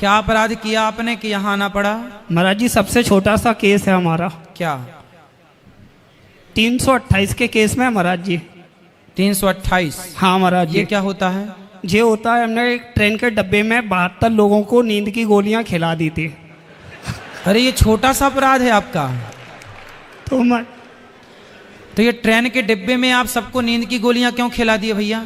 क्या अपराध किया आपने कि यहाँ आना पड़ा? महाराज जी सबसे छोटा सा केस है हमारा, क्या? 328 के केस में है महाराज जी। 328? हाँ महाराज जी। ये क्या होता है? ये होता है, हमने एक ट्रेन के डब्बे में 72 लोगों को नींद की गोलियां खिला दी थी। अरे ये छोटा सा अपराध है आपका? तो ये ट्रेन के डिब्बे में आप सबको नींद की गोलियां क्यों खिला दिए भैया?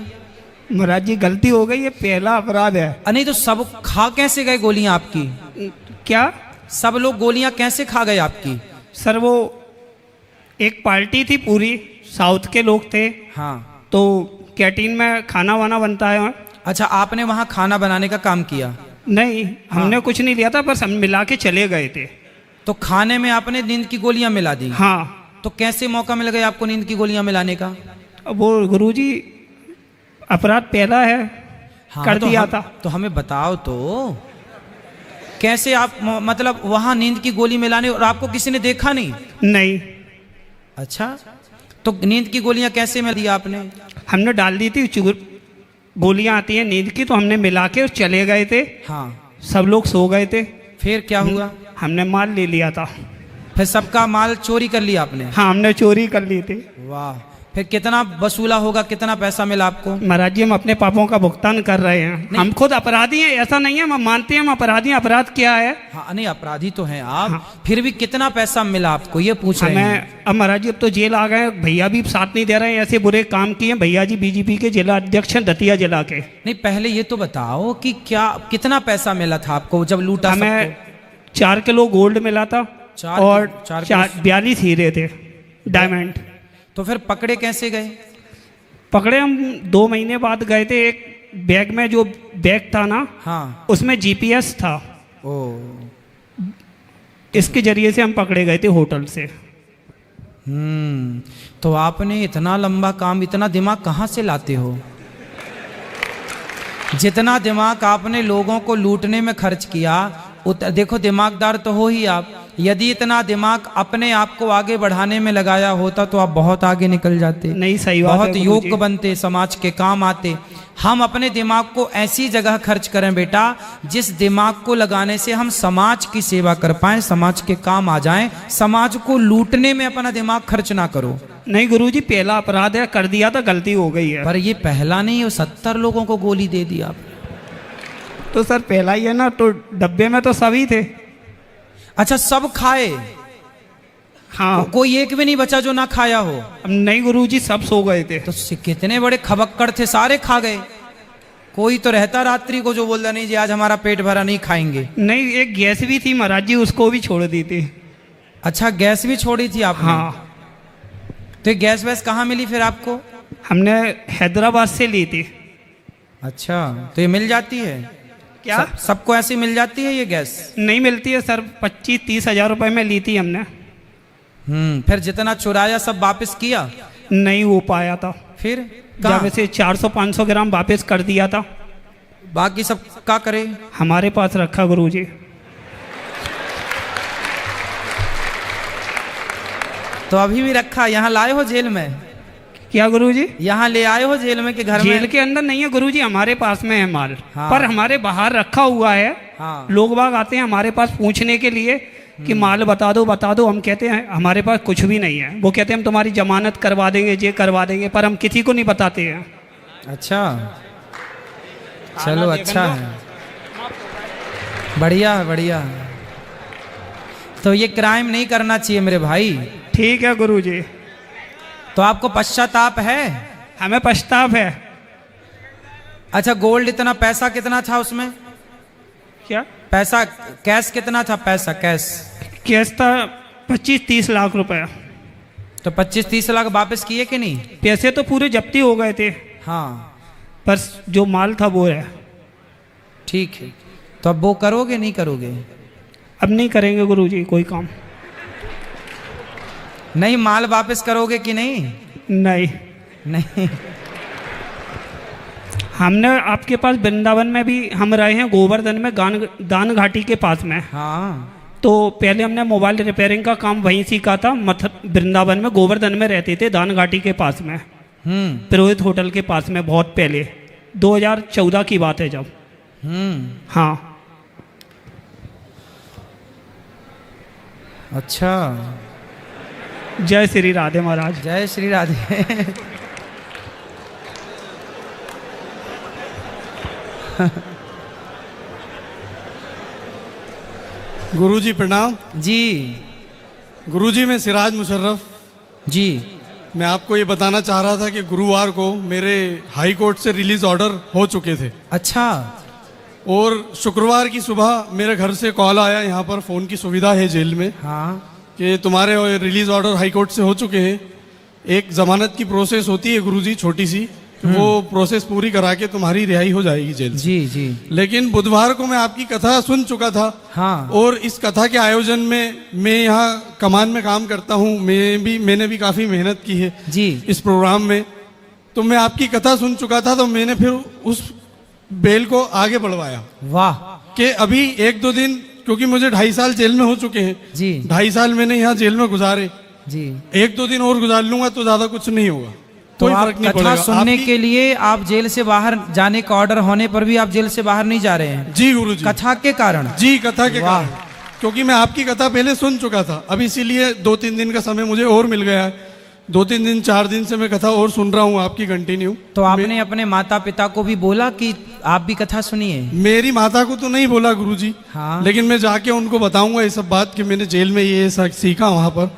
महाराज जी गलती हो गई, ये पहला अपराध है। नहीं तो सब खा कैसे गए गोलियां आपकी? क्या? सब लोग गोलियां कैसे खा गए आपकी? सर वो एक पार्टी थी, पूरी साउथ के लोग थे। हाँ। तो कैंटीन में खाना वाना बनता है। अच्छा, आपने वहां खाना बनाने का काम किया? नहीं, हमने कुछ नहीं लिया था, बस हम मिला के चले गए थे। तो खाने में आपने नींद की गोलियां मिला दी? हाँ। तो कैसे मौका मिल गया आपको नींद की गोलियां मिलाने का? वो गुरुजी अपराध पहला है। हाँ, कर दिया था। तो हमें बताओ तो कैसे आप मतलब वहां नींद की गोली मिलाने, और आपको किसी ने देखा नहीं? नहीं। अच्छा, तो नींद की गोलियां कैसे मिल दी आपने? हमने डाल दी थी, गोलियां आती हैं नींद की, तो हमने मिला के चले गए थे। हाँ। सब लोग सो गए थे। फिर क्या हुआ? हमने माल ले लिया था। फिर सबका माल चोरी कर लिया आपने? हाँ, हमने चोरी कर ली थी। वाह। फिर कितना वसूला होगा, कितना पैसा मिला आपको? महाराज जी हम अपने पापों का भुगतान कर रहे हैं। हम खुद अपराधी हैं, ऐसा नहीं है, हम मानते हैं हम अपराधी हैं। अपराध क्या है? हाँ, नहीं अपराधी तो हैं आप। हाँ। फिर भी कितना पैसा मिला आपको, ये पूछ रहे हैं। अब महाराज जी अब तो जेल आ गए, भैया भी साथ नहीं दे रहे हैं, ऐसे बुरे काम किए भैया जी बीजेपी के जिला अध्यक्ष हैं दतिया जिला के। नहीं, पहले ये तो बताओ कि क्या कितना पैसा मिला था आपको जब लूटा? हमें 4 किलो गोल्ड मिला था और 42 हीरे थे, डायमंड। तो फिर पकड़े कैसे गए? पकड़े हम 2 महीने बाद गए थे। एक बैग में, जो बैग था ना, हाँ, उसमें जीपीएस था। ओ, इसके जरिए से हम पकड़े गए थे होटल से। तो आपने इतना लंबा काम, इतना दिमाग कहाँ से लाते हो? जितना दिमाग आपने लोगों को लूटने में खर्च किया, देखो दिमागदार तो हो ही आप। यदि इतना दिमाग अपने आप को आगे बढ़ाने में लगाया होता तो आप बहुत आगे निकल जाते। नहीं, सही बात है, बहुत योग्य बनते, समाज के काम आते। हम अपने दिमाग को ऐसी जगह खर्च करें बेटा, जिस दिमाग को लगाने से हम समाज की सेवा कर पाएं, समाज के काम आ जाएं। समाज को लूटने में अपना दिमाग खर्च ना करो। नहीं गुरुजी, पहला अपराध है, कर दिया था, गलती हो गई है। पर ये पहला नहीं, वो 70 लोगों को गोली दे दी आप। तो सर पहला ही है ना, तो डब्बे में तो सभी थे। अच्छा, सब खाए? हाँ। कोई एक भी नहीं बचा जो ना खाया हो? नहीं गुरुजी, सब सो गए थे। तो कितने बड़े खबक्कड़ थे, सारे खा गए। कोई तो रहता रात्रि को जो बोलता नहीं जी आज हमारा पेट भरा, नहीं खाएंगे। नहीं, एक गैस भी थी महाराज जी, उसको भी छोड़ दी थी। अच्छा, गैस भी छोड़ी थी आपने? हाँ। तो गैस वैस कहाँ मिली फिर आपको? हमने हैदराबाद से ली थी। अच्छा, तो ये मिल जाती है क्या? सबको ऐसी मिल जाती है ये गैस? नहीं मिलती है सर, 25-30 हजार रुपए में ली थी हमने। फिर जितना चुराया सब वापस किया? नहीं हो पाया था। फिर जब से 400-500 ग्राम वापस कर दिया था। बाकी सब क्या करे? हमारे पास रखा गुरुजी। तो अभी भी रखा? यहाँ लाए हो जेल में? क्या गुरुजी? यहाँ ले आए हो जेल में कि घर में? जेल के अंदर नहीं है गुरुजी, हमारे पास में है माल। हाँ। पर हमारे बाहर रखा हुआ है। हाँ। लोग बाग आते हैं हमारे पास पूछने के लिए कि माल बता दो बता दो। हम कहते हैं हमारे पास कुछ भी नहीं है। वो कहते हैं हम तुम्हारी जमानत करवा देंगे, ये करवा देंगे, पर हम किसी को नहीं बताते हैं। अच्छा, चलो अच्छा है, बढ़िया है, बढ़िया। तो ये क्राइम नहीं करना चाहिए मेरे भाई। ठीक है गुरुजी। तो आपको पश्चाताप है? हमें पछताव है। अच्छा, गोल्ड इतना, पैसा कितना था उसमें? क्या पैसा? कैश कितना था? पैसा कैश? कैश था 25-30 लाख रुपए। तो 25-30 लाख वापस किए कि नहीं? पैसे तो पूरे जब्ती हो गए थे। हाँ, पर जो माल था वो है। ठीक है, तो अब वो करोगे नहीं करोगे? अब नहीं करेंगे गुरुजी कोई काम। नहीं, माल वापस करोगे कि नहीं? नहीं। नहीं। हमने आपके पास वृंदावन में भी हम रहे हैं, गोवर्धन में, दान घाटी के पास में। हाँ। तो पहले हमने मोबाइल रिपेयरिंग का काम वहीं सीखा था। वृंदावन में, गोवर्धन में रहते थे, दान घाटी के पास में, पुरोहित होटल के पास में, बहुत पहले 2014 की बात है जब। हाँ। अच्छा, जय श्री राधे महाराज। जय श्री राधे। गुरुजी प्रणाम। जी गुरुजी मैं सिराज मुशर्रफ, जी मैं आपको ये बताना चाह रहा था कि गुरुवार को मेरे हाई कोर्ट से रिलीज ऑर्डर हो चुके थे अच्छा, और शुक्रवार की सुबह मेरे घर से कॉल आया, यहाँ पर फ़ोन की सुविधा है जेल में, हाँ कि तुम्हारे रिलीज ऑर्डर हाई कोर्ट से हो चुके हैं। एक जमानत की प्रोसेस होती है गुरुजी छोटी सी, वो प्रोसेस पूरी करा के तुम्हारी रिहाई हो जाएगी जेल से। जी जी। लेकिन बुधवार को मैं आपकी कथा सुन चुका था, हाँ और इस कथा के आयोजन में मैं यहाँ कमान में काम करता हूँ, मैंने भी काफ़ी मेहनत की है जी। इस प्रोग्राम में। तो मैं आपकी कथा सुन चुका था, तो मैंने फिर उस बेल को आगे बढ़वाया वाह कि अभी 1-2 दिन, क्योंकि मुझे 2.5 साल जेल में हो चुके हैं, जी 2.5 साल मैंने यहाँ जेल में गुजारे, जी। 1-2 दिन और गुजार लूंगा तो ज़्यादा कुछ नहीं होगा, तो कोई आप फर्क नहीं कथा पड़ेगा। सुनने आपकी- के लिए आप जेल से बाहर जाने का ऑर्डर होने पर भी आप जेल से बाहर नहीं जा रहे हैं, जी गुरुजी, कथा के कारण? जी कथा के वाह। कारण, क्योंकि मैं आपकी कथा पहले सुन चुका था, अब इसीलिए 2-3 दिन का समय मुझे और मिल गया है। 2-3 दिन 4 दिन से मैं कथा और सुन रहा हूँ आपकी कंटिन्यू। तो आपने अपने माता पिता को भी बोला कि आप भी कथा सुनिए? मेरी माता को तो नहीं बोला गुरुजी, हाँ। लेकिन मैं जाके उनको बताऊंगा ये सब बात कि मैंने जेल में ये सीखा वहाँ पर।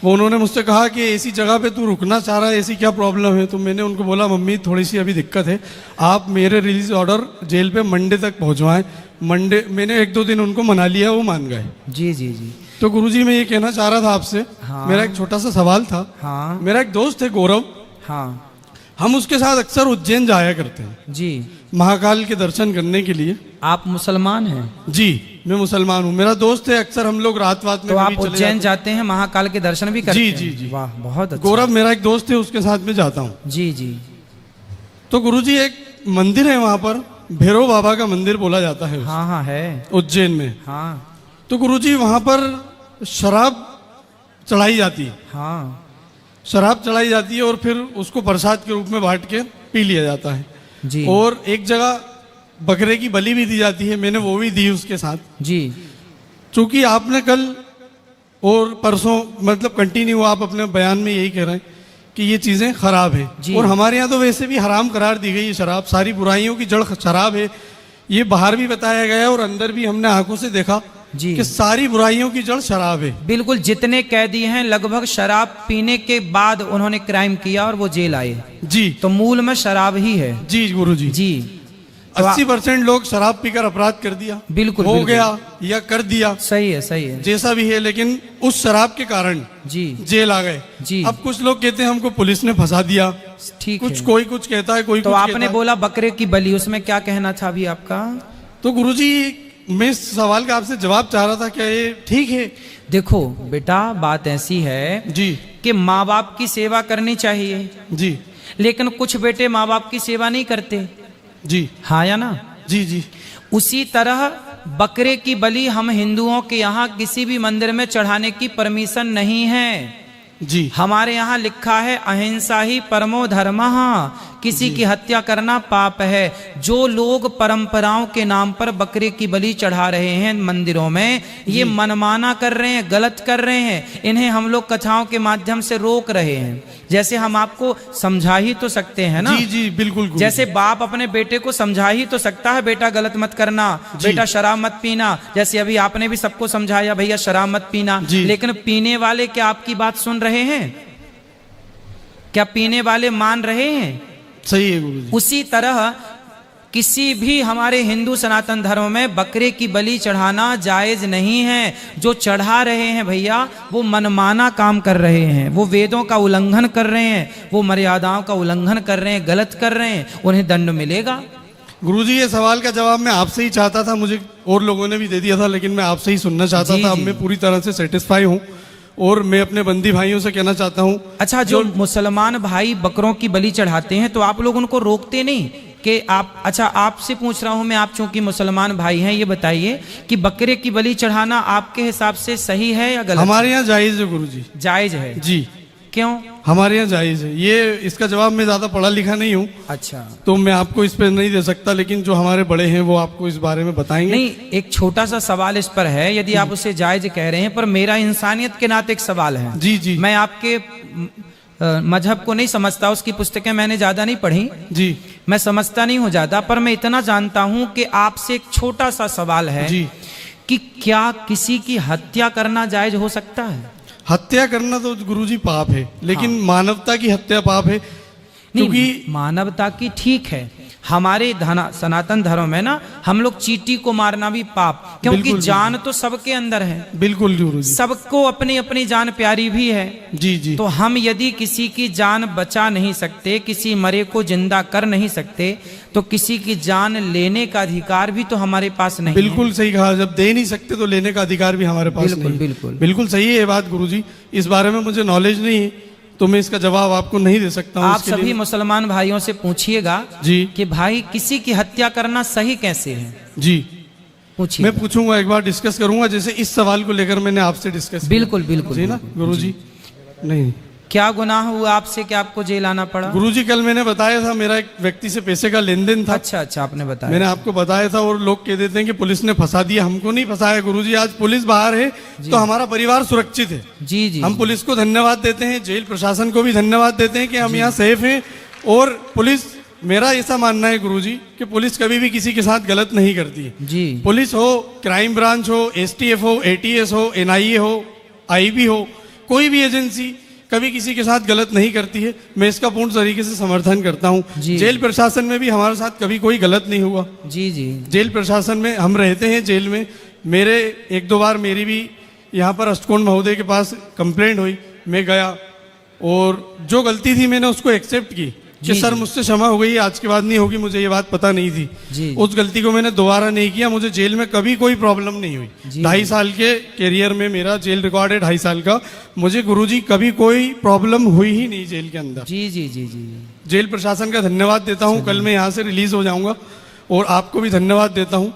वो उन्होंने मुझसे कहा कि ऐसी जगह पे तू रुकना चाह रहा है, ऐसी क्या प्रॉब्लम है? तो मैंने उनको बोला मम्मी थोड़ी सी अभी दिक्कत है, आप मेरे रिलीज ऑर्डर जेल पे मंडे तक पहुँचवाएं। मंडे मैंने 1-2 दिन उनको मना लिया, वो मान गए। जी जी जी। तो गुरुजी मैं ये कहना चाह रहा था आपसे, हाँ। मेरा एक छोटा सा सवाल था। हाँ मेरा एक दोस्त है गौरव, हाँ हम उसके साथ अक्सर उज्जैन जाया करते हैं जी। महाकाल के दर्शन करने के लिए। आप मुसलमान हैं? जी मैं मुसलमान हूँ, मेरा दोस्त है, अक्सर हम लोग रात में तो कभी आप चले उज्जैन जाते जाते हैं, महाकाल के दर्शन भी करते जी, हैं? जी, जी। वाह बहुत हैं। अच्छा। गौरव मेरा एक दोस्त है, उसके साथ में जाता हूँ। जी जी। तो गुरुजी एक मंदिर है वहाँ पर, भैरव बाबा का मंदिर बोला जाता है हाँ हाँ है। उज्जैन में। हाँ तो गुरुजी वहाँ पर शराब चढ़ाई जाती है, हाँ शराब चढ़ाई जाती है और फिर उसको प्रसाद के रूप में बांट के पी लिया जाता है। जी। और एक जगह बकरे की बलि भी दी जाती है, मैंने वो भी दी उसके साथ। जी चूंकि आपने कल और परसों मतलब कंटिन्यू आप अपने बयान में यही कह रहे हैं कि ये चीज़ें खराब है, जी। और हमारे यहाँ तो वैसे भी हराम करार दी गई है शराब, सारी बुराइयों की जड़ शराब है, ये बाहर भी बताया गया है और अंदर भी हमने आंखों से देखा जी। कि सारी बुराइयों की जड़ शराब है। बिल्कुल, जितने कैदी हैं लगभग शराब पीने के बाद उन्होंने क्राइम किया और वो जेल आए, जी तो मूल में शराब ही है। जी गुरुजी, जी। तो 80% लोग शराब पीकर अपराध कर दिया, बिल्कुल हो बिल्कुल। गया या कर दिया, सही है सही है। जैसा भी है, लेकिन उस शराब के कारण जी जेल आ गए। जी। अब कुछ लोग कहते हैं हमको पुलिस ने फंसा दिया, ठीक कुछ है। कोई कुछ कहता है, कोई तो कुछ आपने कहता है। बोला बकरे की बलि, उसमें क्या कहना था अभी आपका? तो गुरुजी मैं इस सवाल का आपसे जवाब चाह रहा था, क्या ये ठीक है? देखो बेटा, बात ऐसी है जी कि माँ बाप की सेवा करनी चाहिए, जी लेकिन कुछ बेटे माँ बाप की सेवा नहीं करते, जी हाँ या ना? जी जी उसी तरह बकरे की बलि हम हिंदुओं के यहाँ किसी भी मंदिर में चढ़ाने की परमिशन नहीं है। जी हमारे यहाँ लिखा है अहिंसा ही परमो धर्मः, किसी की हत्या करना पाप है। जो लोग परंपराओं के नाम पर बकरे की बलि चढ़ा रहे हैं मंदिरों में, ये मनमाना कर रहे हैं, गलत कर रहे हैं। इन्हें हम लोग कथाओं के माध्यम से रोक रहे हैं। जैसे हम आपको समझा ही तो सकते हैं ना, जी जी बिल्कुल गुरुजी। जैसे बाप अपने बेटे को समझा ही तो सकता है, बेटा गलत मत करना, बेटा शराब मत पीना। जैसे अभी आपने भी सबको समझाया भैया शराब मत पीना, लेकिन पीने वाले क्या आपकी बात सुन रहे हैं? क्या पीने वाले मान रहे हैं? सही है गुरुजी। उसी तरह किसी भी हमारे हिंदू सनातन धर्म में बकरे की बलि चढ़ाना जायज नहीं है। जो चढ़ा रहे हैं भैया, वो मनमाना काम कर रहे हैं, वो वेदों का उल्लंघन कर रहे हैं, वो मर्यादाओं का उल्लंघन कर रहे हैं, गलत कर रहे हैं, उन्हें दंड मिलेगा। गुरुजी ये सवाल का जवाब मैं आपसे ही चाहता था, मुझे और लोगों ने भी दे दिया था, लेकिन मैं आपसे ही सुनना चाहता जी, था। अब जी। मैं पूरी तरह से सेटिस्फाई हूँ और मैं अपने बंदी भाइयों से कहना चाहता हूँ। अच्छा, जो मुसलमान भाई बकरों की बलि चढ़ाते हैं तो आप लोग उनको रोकते नहीं कि आप? अच्छा, आपसे पूछ रहा हूं मैं, आप चूंकि मुसलमान भाई हैं, ये बताइए कि बकरे की बलि चढ़ाना आपके हिसाब से सही है या गलत? हमारे यहाँ जायज है गुरुजी। जायज है। जी क्यों? हमारे यहाँ जायज़ है ये। इसका जवाब, मैं ज़्यादा पढ़ा लिखा नहीं हूँ अच्छा, तो मैं आपको इस पर नहीं दे सकता, लेकिन जो हमारे बड़े हैं वो आपको इस बारे में बताएंगे। नहीं, एक छोटा सा सवाल इस पर है, यदि आप उसे जायज कह रहे हैं, पर मेरा इंसानियत के नाते एक सवाल है। जी जी मैं आपके मजहब को नहीं समझता, उसकी पुस्तकें मैंने ज्यादा नहीं पढ़ी, जी मैं समझता नहीं हूँ ज्यादा, पर मैं इतना जानता हूँ कि आपसे एक छोटा सा सवाल है जी। कि क्या किसी की हत्या करना जायज हो सकता है? हत्या करना तो गुरुजी पाप है, लेकिन मानवता की हत्या पाप है, क्योंकि नहीं, मानवता की ठीक है, हमारे सनातन धर्म में ना हम लोग चींटी को मारना भी पाप, क्योंकि बिल्कुल, जान तो सबके अंदर है, बिल्कुल गुरुजी, सबको अपनी अपनी जान प्यारी भी है। जी जी। तो हम यदि किसी की जान बचा नहीं सकते, किसी मरे को जिंदा कर नहीं सकते, तो किसी की जान लेने का अधिकार भी तो हमारे पास नहीं बिल्कुल सही कहा, जब दे नहीं सकते तो लेने का अधिकार भी हमारे पास बिल्कुल, नहीं। बिल्कुल। बिल्कुल सही है ये बात गुरुजी, इस बारे में मुझे नॉलेज नहीं है तो मैं इसका जवाब आपको नहीं दे सकता हूँ। आप सभी मुसलमान भाइयों से पूछिएगा जी कि भाई किसी की हत्या करना सही कैसे है, जी। पूछिए। मैं पूछूंगा, एक बार डिस्कस करूंगा, जैसे इस सवाल को लेकर मैंने आपसे डिस्कस बिल्कुल बिल्कुल जी ना गुरुजी। नहीं, क्या गुनाह हुआ आपसे कि आपको जेल आना पड़ा? गुरुजी कल मैंने बताया था, मेरा एक व्यक्ति से पैसे का लेन देन था। अच्छा अच्छा, आपने बताया, मैंने आपको बताया था, और लोग कह देते हैं कि पुलिस ने फंसा दिया, हमको नहीं फंसाया गुरुजी। आज पुलिस बाहर है तो हमारा परिवार सुरक्षित है। जी जी, हम पुलिस को धन्यवाद देते हैं, जेल प्रशासन को भी धन्यवाद देते हैं कि हम यहाँ सेफ हैं। और पुलिस, मेरा ऐसा मानना है गुरुजी कि पुलिस कभी भी किसी के साथ गलत नहीं करती है। जी पुलिस हो, क्राइम ब्रांच हो, एसटीएफ हो, एटीएस हो, एनआईए हो, आईबी हो, कोई भी एजेंसी कभी किसी के साथ गलत नहीं करती है। मैं इसका पूर्ण तरीके से समर्थन करता हूँ। जी। जेल प्रशासन में भी हमारे साथ कभी कोई गलत नहीं हुआ। जी जी, जेल प्रशासन में हम रहते हैं, जेल में मेरे एक दो बार मेरी भी यहाँ पर अष्टकोण महोदय के पास कंप्लेंट हुई, मैं गया और जो गलती थी मैंने उसको एक्सेप्ट की कि जी, सर जी। मुझसे क्षमा हो गई, आज के बाद नहीं होगी, मुझे ये बात पता नहीं थी। जी। उस गलती को मैंने दोबारा नहीं किया। मुझे जेल में कभी कोई प्रॉब्लम नहीं हुई। जी। 2.5 साल के कैरियर में मेरा जेल रिकॉर्ड है, 2.5 साल का। मुझे गुरुजी कभी कोई प्रॉब्लम हुई ही नहीं जेल के अंदर। जी जी जी जी, जेल प्रशासन का धन्यवाद देता हूँ। कल मैं यहाँ से रिलीज हो जाऊंगा और आपको भी धन्यवाद देता हूँ।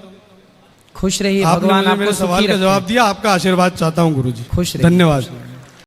खुश रहिए, आपने भगवान मुझे आपको मेरे सवाल सुखी का रखे। जवाब दिया, आपका आशीर्वाद चाहता हूँ गुरुजी। खुश रहिए। धन्यवाद।